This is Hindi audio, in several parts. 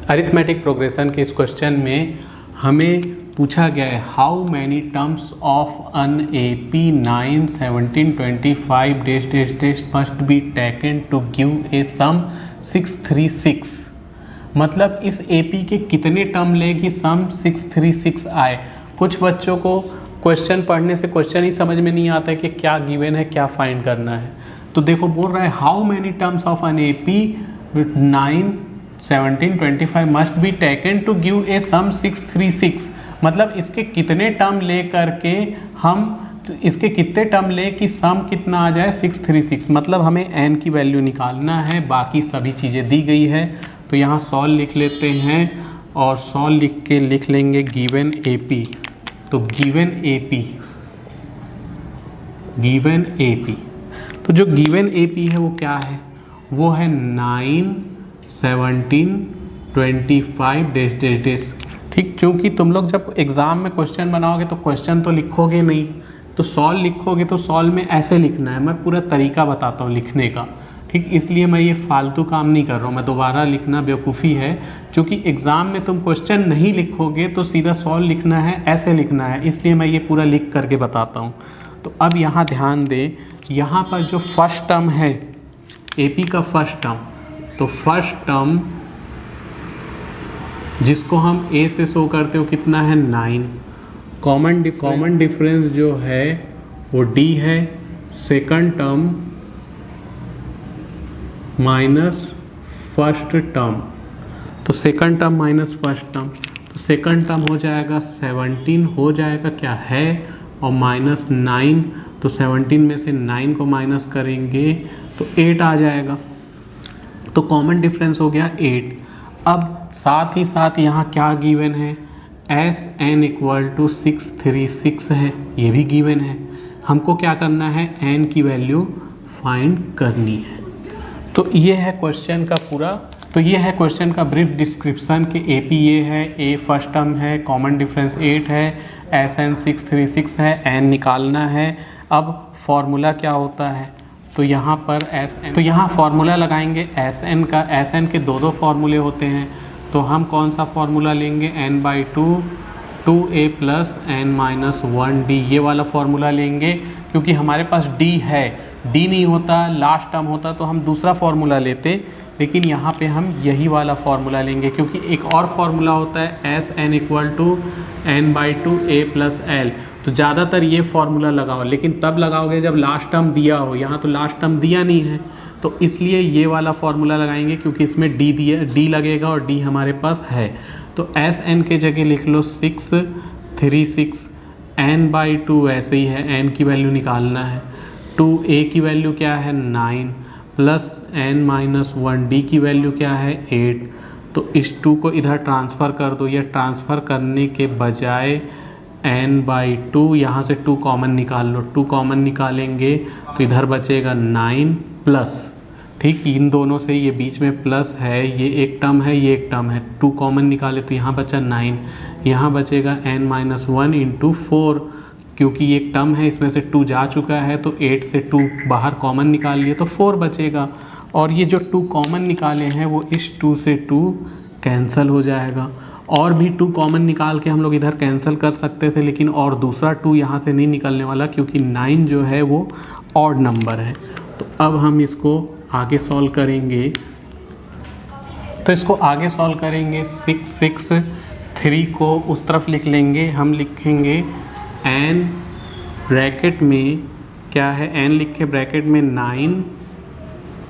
अरिथमेटिक प्रोग्रेशन के इस क्वेश्चन में हमें पूछा गया है how many terms of an AP 9 17 25 dash dash dash must be taken to give a sum 636। मतलब इस AP के कितने टर्म ले कि सम 636 आए। कुछ बच्चों को क्वेश्चन पढ़ने से क्वेश्चन ही समझ में नहीं आता है कि क्या गिवन है, क्या फाइंड करना है। तो देखो बोल रहा है how many terms of an AP 9 17 25 must be taken to give a sum 636। मतलब इसके कितने टर्म ले करके हम इसके कितने टर्म ले कि सम कितना आ जाए 636। मतलब हमें n की वैल्यू निकालना है, बाकी सभी चीज़ें दी गई है। तो यहाँ सॉल्व लिख लेते हैं और सॉल्व लिख के लिख लेंगे गिवन AP। तो गिवन AP तो जो गिवन AP है वो क्या है, वो है 9 17 25 डैश डैश डैश। ठीक, क्योंकि तुम लोग जब एग्ज़ाम में क्वेश्चन बनाओगे तो क्वेश्चन तो लिखोगे नहीं, तो सॉल्व लिखोगे तो सॉल्व में ऐसे लिखना है। मैं पूरा तरीका बताता हूँ लिखने का, ठीक। इसलिए मैं ये फालतू काम नहीं कर रहा हूँ, मैं दोबारा लिखना बेवकूफ़ी है। क्योंकि एग्ज़ाम में तुम क्वेश्चन नहीं लिखोगे तो सीधा सॉल्व लिखना है, ऐसे लिखना है, इसलिए मैं ये पूरा लिख करके बताता हूँ। तो अब यहाँ ध्यान दे, यहाँ पर जो फर्स्ट टर्म है AP का फर्स्ट टर्म, तो फर्स्ट टर्म जिसको हम A से शो करते हो कितना है 9। कॉमन डिफरेंस जो है वो D है। Second term minus first term, तो second term minus first term, तो सेकंड टर्म हो जाएगा 17 हो जाएगा क्या है, और माइनस 9, तो 17 में से 9 को माइनस करेंगे तो 8 आ जाएगा। तो कॉमन डिफरेंस हो गया 8। अब साथ ही साथ यहाँ क्या गिवन है, Sn इक्वल टू 636 है, ये भी गिवन है। हमको क्या करना है, n की वैल्यू फाइंड करनी है। तो ये है क्वेश्चन का पूरा, तो ये है क्वेश्चन का ब्रीफ डिस्क्रिप्शन कि AP ये है, A फर्स्ट टर्म है, कॉमन डिफरेंस 8 है, Sn 636 है, n निकालना है। अब फॉर्मूला क्या होता है, तो यहाँ पर Sn, तो यहाँ फॉर्मूला लगाएंगे Sn का। Sn के दो फॉर्मूले होते हैं, तो हम कौन सा फॉर्मूला लेंगे, n/2 2a प्लस n-1d, ये वाला फॉर्मूला लेंगे। क्योंकि हमारे पास D है, D नहीं होता, लास्ट टर्म होता तो हम दूसरा फॉर्मूला लेते, लेकिन यहाँ पे हम यही वाला फॉर्मूला लेंगे। क्योंकि एक और फॉर्मूला होता है Sn equal to n/2 a plus l, तो ज़्यादातर ये फॉर्मूला लगाओ, लेकिन तब लगाओगे जब लास्ट टर्म दिया हो। यहाँ तो लास्ट टर्म दिया नहीं है, तो इसलिए ये वाला फॉर्मूला लगाएंगे, क्योंकि इसमें D लगेगा और D हमारे पास है। तो Sn के जगह लिख लो 636, n/2 ऐसे ही है, n की वैल्यू निकालना है, 2a की वैल्यू क्या है 9 प्लस n-1d की वैल्यू क्या है 8। तो इस 2 को इधर ट्रांसफ़र कर दो, या ट्रांसफ़र करने के बजाय n/2 यहाँ से 2 कॉमन निकाल लो, 2 कॉमन निकालेंगे तो इधर बचेगा 9 प्लस, ठीक, इन दोनों से ये बीच में प्लस है, ये एक टर्म है, ये एक टर्म है, 2 कॉमन निकाले तो यहाँ बचा 9, यहाँ बचेगा n-1 इंटू 4। क्योंकि ये एक टर्म है, इसमें से 2 जा चुका है, तो 8 से 2 बाहर कॉमन निकाल लिए तो 4 बचेगा। और ये जो 2 कॉमन निकाले हैं वो इस 2 से 2 कैंसिल हो जाएगा। और भी 2 कॉमन निकाल के हम लोग इधर कैंसिल कर सकते थे, लेकिन और दूसरा 2 यहाँ से नहीं निकलने वाला, क्योंकि 9 जो है वो ऑड नंबर है। तो अब हम इसको आगे सॉल्व करेंगे, तो इसको आगे सॉल्व करेंगे 663 को उस तरफ लिख लेंगे, हम लिखेंगे n ब्रैकेट में क्या है, n लिख के ब्रैकेट में 9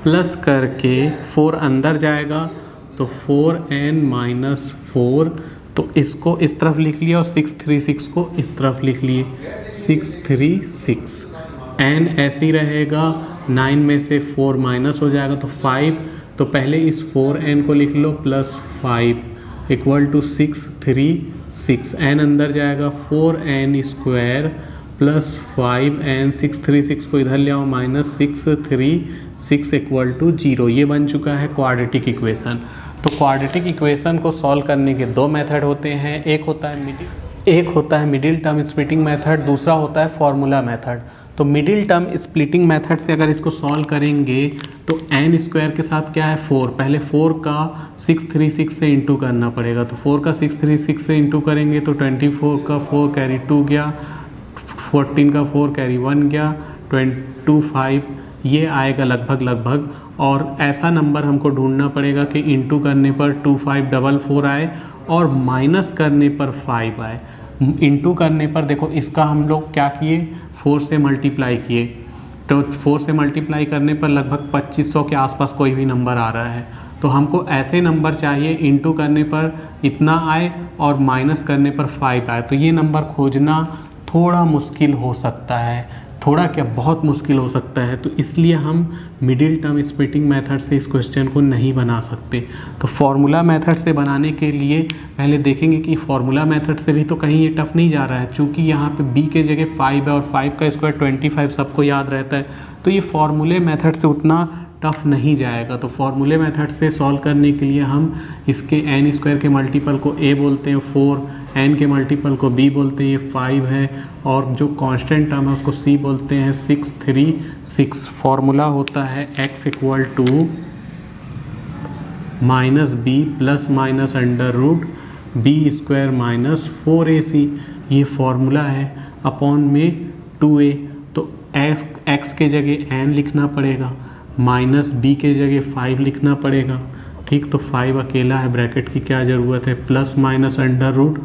प्लस करके 4 अंदर जाएगा, तो 4n-4, तो इसको इस तरफ लिख लिया और 636 को इस तरफ लिख लिए 636। n ऐसे ही रहेगा, 9 में से 4 माइनस हो जाएगा तो 5, तो पहले इस 4n को लिख लो प्लस 5 इक्वल टू 636। n अंदर जाएगा, 4n स्क्वायर प्लस 5n, 636 को इधर ले आओ माइनस 636 इक्वल टू 0। ये बन चुका है क्वाड्रेटिक इक्वेशन। तो क्वाड्रेटिक इक्वेशन को सॉल्व करने के 2 मेथड होते हैं, एक होता है मिडिल टर्म स्प्लिटिंग मेथड, दूसरा होता है फॉर्मूला मेथड। तो मिडिल टर्म स्प्लिटिंग मेथड से अगर इसको सॉल्व करेंगे तो एन स्क्वायर के साथ क्या है 4, पहले 4 का 636 से इंटू करना पड़ेगा, तो 4 का 636 से इंटू करेंगे तो 24 का 4 कैरी 2 गया, 14 का 4 कैरी 1 गया, 25 ये आएगा लगभग। और ऐसा नंबर हमको ढूंढना पड़ेगा कि इंटू करने पर 2544 आए और माइनस करने पर 5 आए। इंटू करने पर देखो इसका हम लोग क्या किए, 4 से मल्टीप्लाई किए, तो 4 से मल्टीप्लाई करने पर लगभग 2500 के आसपास कोई भी नंबर आ रहा है। तो हमको ऐसे नंबर चाहिए इंटू करने पर इतना आए और माइनस करने पर 5 आए। तो ये नंबर खोजना थोड़ा मुश्किल हो सकता है, थोड़ा क्या बहुत मुश्किल हो सकता है। तो इसलिए हम मिडिल टर्म स्प्लिटिंग मेथड से इस क्वेश्चन को नहीं बना सकते। तो फार्मूला मेथड से बनाने के लिए पहले देखेंगे कि फार्मूला मेथड से भी तो कहीं ये टफ नहीं जा रहा है, चूँकि यहाँ पे b के जगह 5 है और 5 का स्क्वायर 25 सबको याद रहता है, तो ये फार्मूले मेथड से उतना टफ नहीं जाएगा। तो फार्मूले मेथड से सॉल्व करने के लिए हम इसके एन स्क्वायर के मल्टीपल को a बोलते हैं 4, एन के मल्टीपल को b बोलते हैं ये 5 है, और जो कांस्टेंट टर्म है उसको c बोलते हैं 636। फार्मूला होता है x equal to minus B plus minus under root B square minus 4ac, ये फार्मूला है, अपॉन में 2a। तो x के जगह n लिखना पड़ेगा, माइनस b के जगह 5 लिखना पड़ेगा, ठीक। तो 5 अकेला है, ब्रैकेट की क्या ज़रूरत है, प्लस माइनस अंडर रूट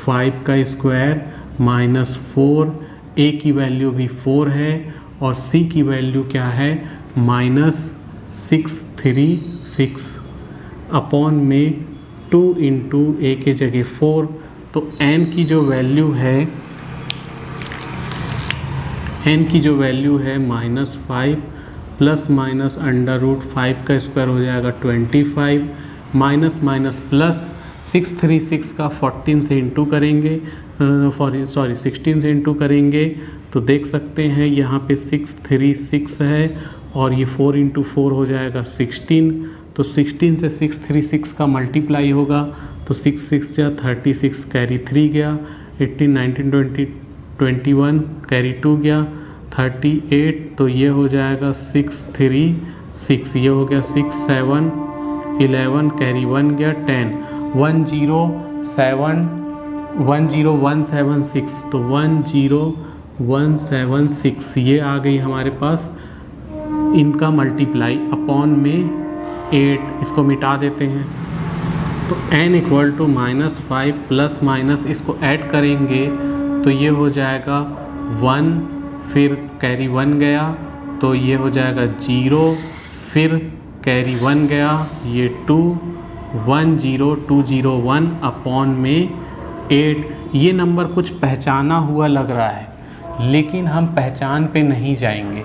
5 का स्क्वायर माइनस 4, a की वैल्यू भी 4 है और c की वैल्यू क्या है माइनस 636, अपॉन में 2 इंटू a के जगह 4। तो n की जो वैल्यू है -5 प्लस माइनस अंडर रूट 5 का स्क्वायर हो जाएगा 25, माइनस माइनस प्लस 636 का 14 से इंटू करेंगे, 16 से इंटू करेंगे तो देख सकते हैं यहाँ पे 636 है और ये 4 इंटू 4 हो जाएगा 16। तो 16 से 636 का मल्टीप्लाई होगा तो 6 6 जा 36 कैरी 3 गया, 18 19 20 21 कैरी 2 गया 38। तो ये हो जाएगा 636, ये हो गया 6 7 11 कैरी 1 गया 10 10176। तो 10176 ये आ गई हमारे पास इनका मल्टीप्लाई, अपॉन में 8, इसको मिटा देते हैं। तो n equal to -5 plus minus इसको ऐड करेंगे तो ये हो जाएगा 1, फिर कैरी 1 गया तो ये हो जाएगा 0, फिर कैरी 1 गया ये 2, 10201 अपॉन में 8। ये नंबर कुछ पहचाना हुआ लग रहा है, लेकिन हम पहचान पे नहीं जाएंगे,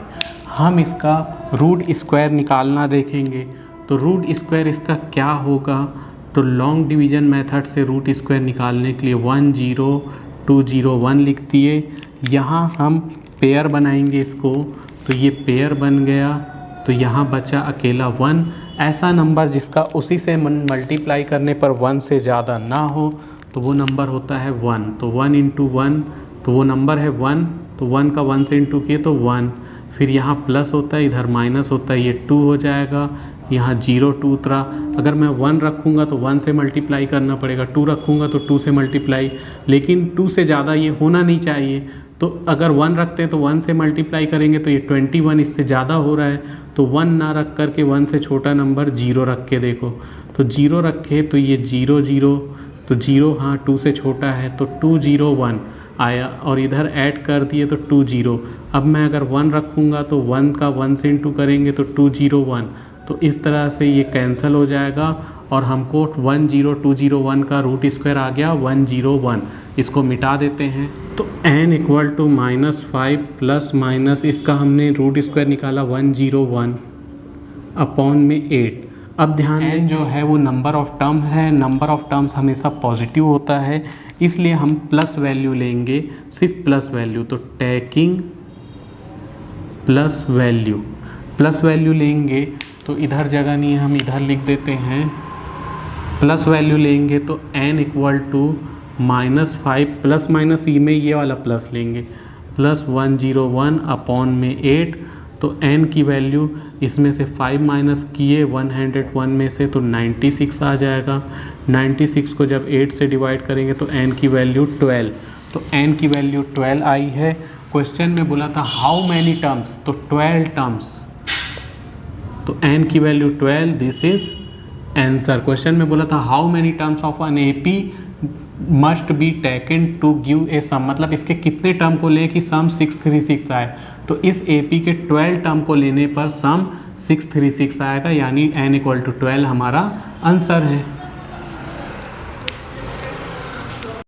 हम इसका रूट स्क्वायर निकालना देखेंगे। तो रूट स्क्वायर इसका क्या होगा, तो लॉन्ग डिवीज़न मेथड से रूट स्क्वायर निकालने के लिए 10201 लिख दिए। यहाँ हम पेयर बनाएंगे इसको, तो ये पेयर बन गया, तो यहाँ बचा अकेला 1। ऐसा नंबर जिसका उसी से मल्टीप्लाई करने पर 1 से ज़्यादा ना हो तो वो नंबर होता है 1। तो 1 इंटू 1 तो वो नंबर है 1, तो 1 का 1 से इंटू किए तो 1, फिर यहाँ प्लस होता है इधर माइनस होता है, ये 2 हो जाएगा, यहाँ 0 2 उतरा। अगर मैं 1 रखूँगा तो 1 से मल्टीप्लाई करना पड़ेगा, 2 रखूँगा तो 2 से मल्टीप्लाई, लेकिन 2 से ज़्यादा ये होना नहीं चाहिए। तो अगर 1 रखते हैं तो 1 से मल्टीप्लाई करेंगे तो ये 21 इससे ज़्यादा हो रहा है, तो 1 ना रख करके 1 से छोटा नंबर 0 रख के देखो। तो 0 रखे तो ये 0 0, तो 0 हाँ 2 से छोटा है तो 201 आया, और इधर ऐड कर दिए तो 20। अब मैं अगर 1 रखूँगा तो 1 का 1 से इंटू करेंगे तो 201, तो इस तरह से ये कैंसिल हो जाएगा और हमको 10201 का रूट स्क्वायर आ गया 101। इसको मिटा देते हैं तो n equal to -5 plus minus इसका हमने रूट स्क्वायर निकाला 101 अपॉन में 8। अब ध्यान दें जो है वो नंबर ऑफ टर्म है, नंबर ऑफ टर्म्स हमेशा पॉजिटिव होता है, इसलिए हम प्लस वैल्यू लेंगे, सिर्फ प्लस वैल्यू। तो टेकिंग प्लस वैल्यू लेंगे तो इधर जगह नहीं है, हम इधर लिख देते हैं प्लस वैल्यू लेंगे तो n equal to -5 plus minus e में ये वाला प्लस लेंगे, प्लस 101 अपॉन में 8, तो n की वैल्यू इसमें से 5 माइनस किए 101 में से तो 96 आ जाएगा। 96 को जब 8 से डिवाइड करेंगे तो n की वैल्यू 12, तो n की वैल्यू 12 आई है। क्वेश्चन में बोला था हाउ मैनी टर्म्स, तो 12 टर्म्स, तो n की value 12, this is answer. Question में बोला था how many terms of an AP must be taken to give a sum, मतलब इसके कितने टर्म को ले कि सम 636 आए, तो इस एपी के 12 टर्म को लेने पर सम 636 आएगा, यानी n = 12 हमारा आंसर है।